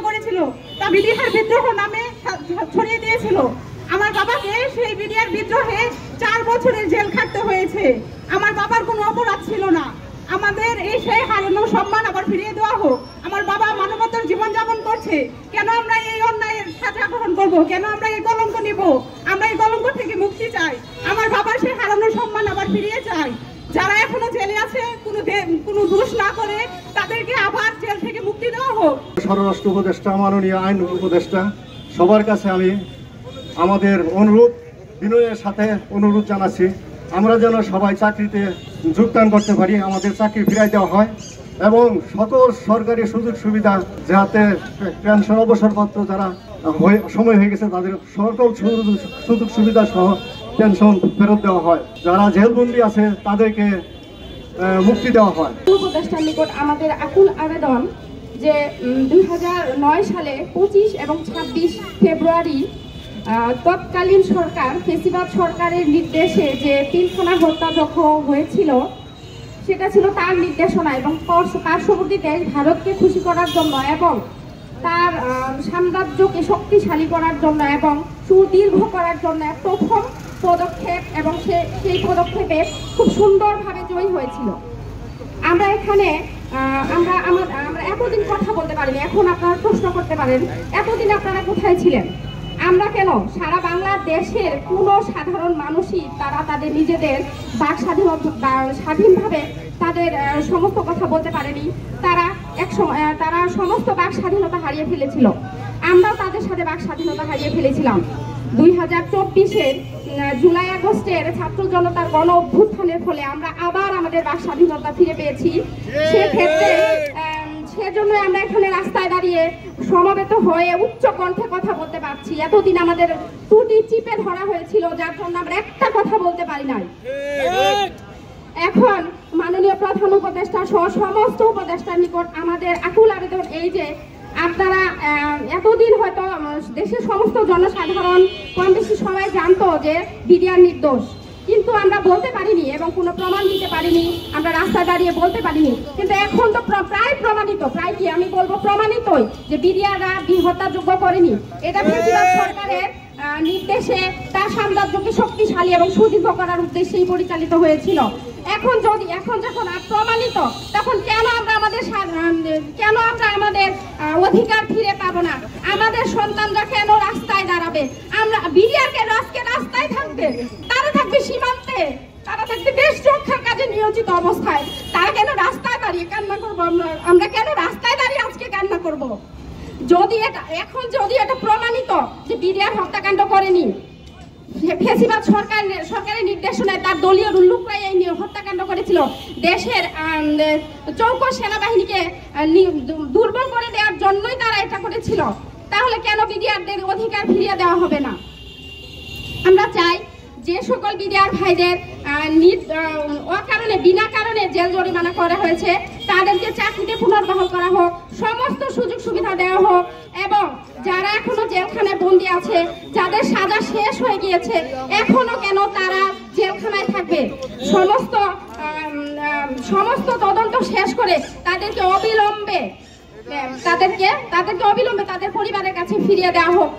করেছিল, তা বিডিআর বিদ্রোহ নামে ছড়িয়ে দিয়েছিল। আমার বাবাকে সেই বিডিআর বিদ্রোহে 4 বছরের জেল খাটতে হয়েছে। আমার বাবার কোনো অপরাধ ছিল না। আমাদের এই সেই হারানো সম্মান আবার ফিরিয়ে দেওয়া হোক। আমার বাবা মানবতার জীবনযাপন করছে, কেন আমরা এই অন্যায়ের সাজা গ্রহণ করব? কেন আমরা এই কলঙ্ক নিব? আমরা এই কলঙ্ক থেকে মুক্তি চাই। আমার বাবার সেই হারানো সম্মান আবার ফিরিয়ে চাই। যারা এখনো জেলে আছে কোনো দোষ না করে তাদেরকে আবার জেল থেকে মুক্তি দেওয়া হোক। স্বরাষ্ট্র উপদেষ্টা, মাননীয় আইন উপদেষ্টা, সবার কাছে আমি আমাদের বিনয়ের সাথে অনুরোধ জানাচ্ছি, আমরা যেন সবাই চাকরিতে যোগদান করতে পারি, আমাদের চাকরি ফিরাই দেওয়া হয় এবং সকল সরকারি সুযোগ সুবিধা, যাতে পেনশন অবসরপত্র যারা সময় হয়ে গেছে তাদের সকল সুযোগ সুবিধা সহ পেনশন ফেরত দেওয়া হয়। যারা জেলবন্দি আছে তাদেরকে মুক্তি দেওয়া হয়। উপদেষ্টার নিকট আমাদের আকুল আবেদন যে 2009 সালে 25 এবং 26 ফেব্রুয়ারি তৎকালীন সরকার, ফেসিবাদ সরকারের নির্দেশে যে পিলখানা হত্যাযজ্ঞ হয়েছিল, সেটা ছিল তার নির্দেশনা এবং পার্শ্ববর্তী ভারতকে খুশি করার জন্য এবং তার সাম্রাজ্যকে শক্তিশালী করার জন্য এবং সুদীর্ঘ করার জন্য প্রথম পদক্ষেপ, এবং সেই পদক্ষেপে খুব সুন্দরভাবে জয়ী হয়েছিল। আমরা এখানে আমরা এতদিন কথা বলতে পারিনি। এখন আপনারা প্রশ্ন করতে পারেন, এতদিন আপনারা কোথায় ছিলেন? আমরা কেন সারা বাংলাদেশের কোনো সাধারণ মানুষই তারা তাদের নিজেদের বাক স্বাধীনভাবে তাদের সমস্ত কথা বলতে পারেনি। তারা সমস্ত বাক স্বাধীনতা হারিয়ে ফেলেছিল। আমরাও তাদের সাথে বাক স্বাধীনতা হারিয়ে ফেলেছিলাম। 2024-এর জুলাই আগস্টের ছাত্র জনতার গণ অভ্যুত্থানের ফলে আমরা আবার আমাদের বাক স্বাধীনতা ফিরে পেয়েছি। সেক্ষেত্রে সেজন্য আমরা এখানে রাস্তায় দাঁড়িয়ে সমবেত হয়ে উচ্চ কণ্ঠে কথা বলতে পারছি। এতদিন আমাদের ত্রুটি চিপে ধরা হয়েছিল, যার জন্য আমরা একটা কথা বলতে পারি নাই। এখন মাননীয় প্রধান উপদেষ্টা সহ সমস্ত উপদেষ্টার নিকট আমাদের আকুল আবেদন এই যে আপনারা এতদিন হয়তো দেশের সমস্ত জনসাধারণ কম বেশি সবাই জানতো যে বিডিআর নির্দোষ, কিন্তু আমরা বলতে পারিনি এবং কোনো প্রমাণ দিতে পারিনি, আমরা রাস্তায় দাঁড়িয়ে বলতে পারিনি। কিন্তু এখন তো প্রায় প্রমাণিত, প্রায় কি আমি বলবো প্রমাণিতই যে বিডিআররা হত্যাযোগ্য করেনি। এটা ফেসিবাদ সরকারের নির্দেশে তার সাম্রাজ্যকে শক্তিশালী এবং সুদীর্ঘ করার উদ্দেশ্যেই পরিচালিত হয়েছিল। এখন যখন প্রমাণিত, তখন কেন আমরা আমাদের অধিকার ফিরে পাবো না? আমাদের সন্তানরা কেন রাস্তায় দাঁড়াবে? আমরা বিডিআর কেন আজকে রাস্তায় থাকবে? তারা থাকবে সীমান্তে, তারা থাকবে দেশ রক্ষার কাজে নিয়োজিত অবস্থায়। তারা কেন রাস্তায় দাঁড়িয়ে কান্না করবো? আমরা কেন রাস্তায় দাঁড়িয়ে আজকে কান্না করব? যদি এটা প্রমাণিত যে বিডিআর হত্যাকাণ্ড করেনি, ফেসিবাদ সরকারের নির্দেশনায় তার দলীয় লোকরাই এই হত্যাকাণ্ড করেছিল, দেশের চৌকো সেনাবাহিনীকে দুর্বল করে দেওয়ার জন্যই তারা এটা করেছিল, তাহলে কেন বিডিআরদের অধিকার ফিরিয়ে দেওয়া হবে না? আমরা চাই যে সকল বিডিআর ভাইদের বিনা কারণে জেল জরিমানা করা হয়েছে তাদেরকে চাকরিতে পুনর্বহাল করা হোক, সমস্ত সুযোগ সুবিধা দেওয়া হোক এবং যারা এখনো জেলখানায় বন্দী আছে, যাদের সাজা শেষ হয়ে গিয়েছে, এখনো কেন তারা জেলখানায় থাকবে? সমস্ত তদন্ত শেষ করে তাদেরকে অবিলম্বে তাদের পরিবারের কাছে ফিরিয়ে দেওয়া হোক।